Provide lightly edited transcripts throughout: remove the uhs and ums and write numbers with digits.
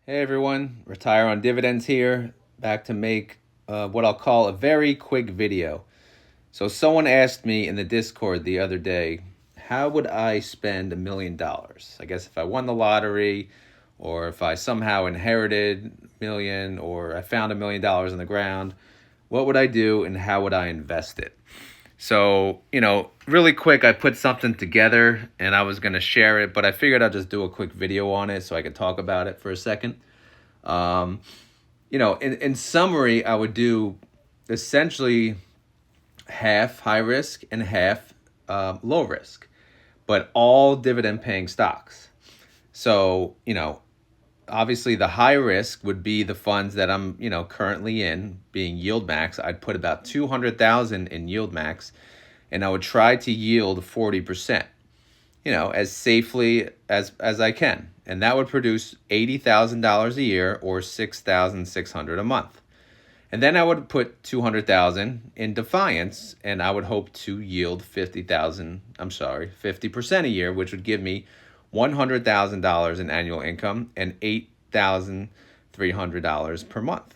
Hey everyone, Retire on Dividends here, back to make what I'll call a very quick video. So, someone asked me in the Discord the other day, how would I spend $1 million? I guess if I won the lottery, or if I somehow inherited a million, or I found $1 million in the ground, what would I do and how would I invest it? So, really quick, I put something together and I was going to share it, but I figured I'd just do a quick video on it so I could talk about it for a second. Um, in summary, I would do essentially half high risk and half low risk, but all dividend paying stocks. So, obviously the high risk would be the funds that I'm, currently in, being yield max. I'd put about 200,000 in yield max and I would try to yield 40%, as safely as I can. And that would produce $80,000 a year or 6,600 a month. And then I would put 200,000 in Defiance and I would hope to yield 50% a year, which would give me $100,000 in annual income and $8,300 per month.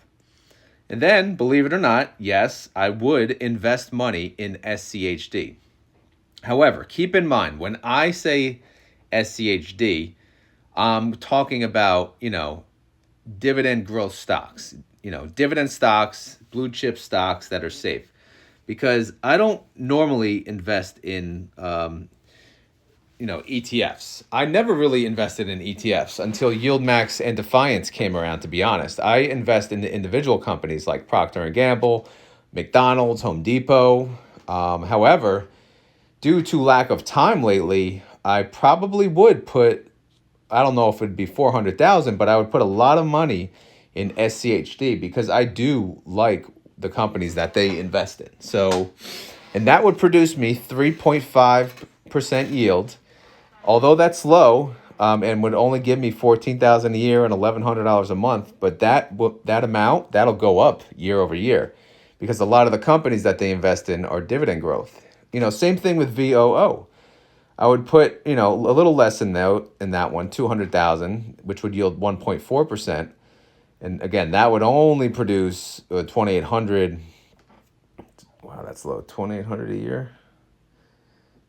And then, believe it or not, yes, I would invest money in SCHD. However, keep in mind, when I say SCHD, I'm talking about, dividend growth stocks, dividend stocks, blue chip stocks that are safe. Because I don't normally invest in, ETFs. I never really invested in ETFs until Yield Max and Defiance came around, to be honest. I invest in the individual companies like Procter and Gamble, McDonald's, Home Depot. However, due to lack of time lately, I probably would put, I don't know if it'd be 400,000, but I would put a lot of money in SCHD because I do like the companies that they invest in. So, and that would produce me 3.5% yield. Although that's low, and would only give me 14,000 a year and $1,100 a month, but that amount that'll go up year over year, because a lot of the companies that they invest in are dividend growth. Same thing with VOO. I would put a little less in that one, 200,000, which would yield 1.4%, and again that would only produce 2,800. Wow, that's low. 2,800 a year.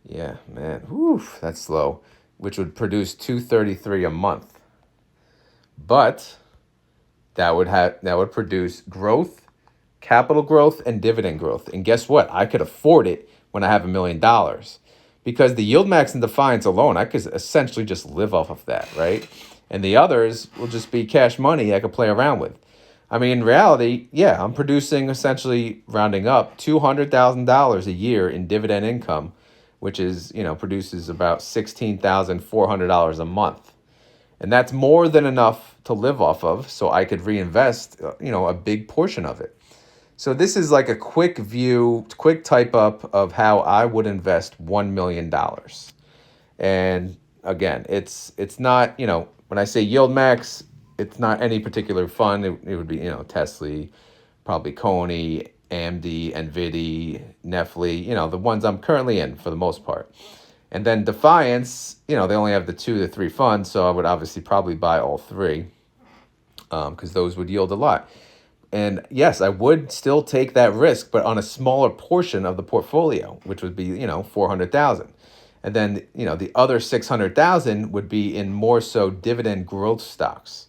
Yeah, man. Whew, that's low, which would produce 233 a month. But that would produce growth, capital growth, and dividend growth. And guess what? I could afford it when I have $1 million. Because the yield max and defiance alone, I could essentially just live off of that, right? And the others will just be cash money I could play around with. I mean, in reality, yeah, I'm producing, essentially rounding up, $200,000 a year in dividend income, which is, produces about $16,400 a month. And that's more than enough to live off of, so I could reinvest, a big portion of it. So this is like a quick view, quick type up of how I would invest $1 million. And again, it's not, when I say yield max, it's not any particular fund. It would be, Tesla, probably Coney, AMD, NVIDIA, Nestle, the ones I'm currently in for the most part. And then Defiance, they only have the 2 to 3 funds, so I would obviously probably buy all three, because those would yield a lot. And yes, I would still take that risk, but on a smaller portion of the portfolio, which would be, 400,000. And then, the other 600,000 would be in more so dividend growth stocks.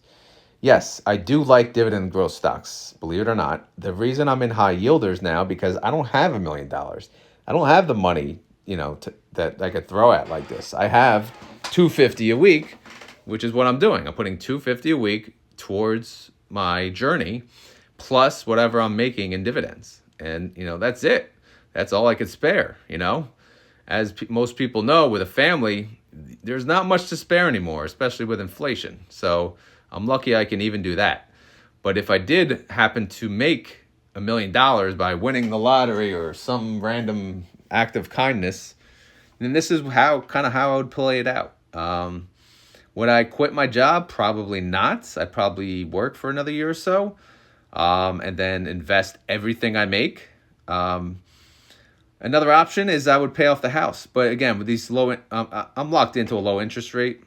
Yes, I do like dividend growth stocks, believe it or not. The reason I'm in high yielders now, because I don't have $1 million. I don't have the money, that I could throw at like this. I have 250 a week, which is what I'm doing. I'm putting 250 a week towards my journey, plus whatever I'm making in dividends. And, that's it. That's all I could spare, As most people know, with a family, there's not much to spare anymore, especially with inflation. So I'm lucky I can even do that. But if I did happen to make $1 million by winning the lottery or some random act of kindness, then this is how I would play it out. Would I quit my job? Probably not. I'd probably work for another year or so, and then invest everything I make. Another option is I would pay off the house. But again, with these I'm locked into a low interest rate.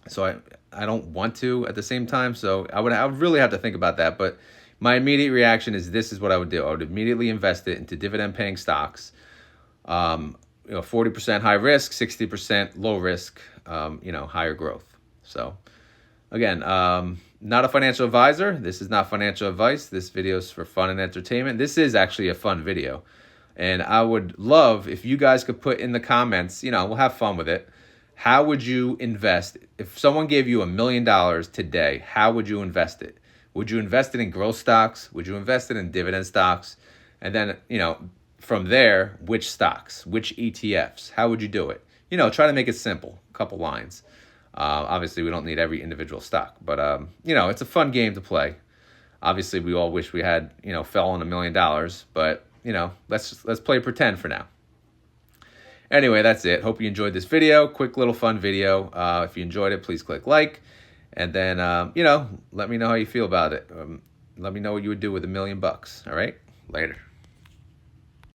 So I don't want to at the same time. So I would really have to think about that. But my immediate reaction is this is what I would do. I would immediately invest it into dividend paying stocks. 40% high risk, 60% low risk, higher growth. So again, not a financial advisor. This is not financial advice. This video is for fun and entertainment. This is actually a fun video. And I would love if you guys could put in the comments, we'll have fun with it. How would you invest? If someone gave you $1 million today, how would you invest it? Would you invest it in growth stocks? Would you invest it in dividend stocks? And then, from there, which stocks, which ETFs? How would you do it? Try to make it simple, a couple lines. Obviously, we don't need every individual stock, but, it's a fun game to play. Obviously, we all wish we had, fell on $1 million, but, let's play pretend for now. Anyway, that's it. Hope you enjoyed this video. Quick little fun video. If you enjoyed it, please click like. And then, let me know how you feel about it. Let me know what you would do with $1 million. All right? Later.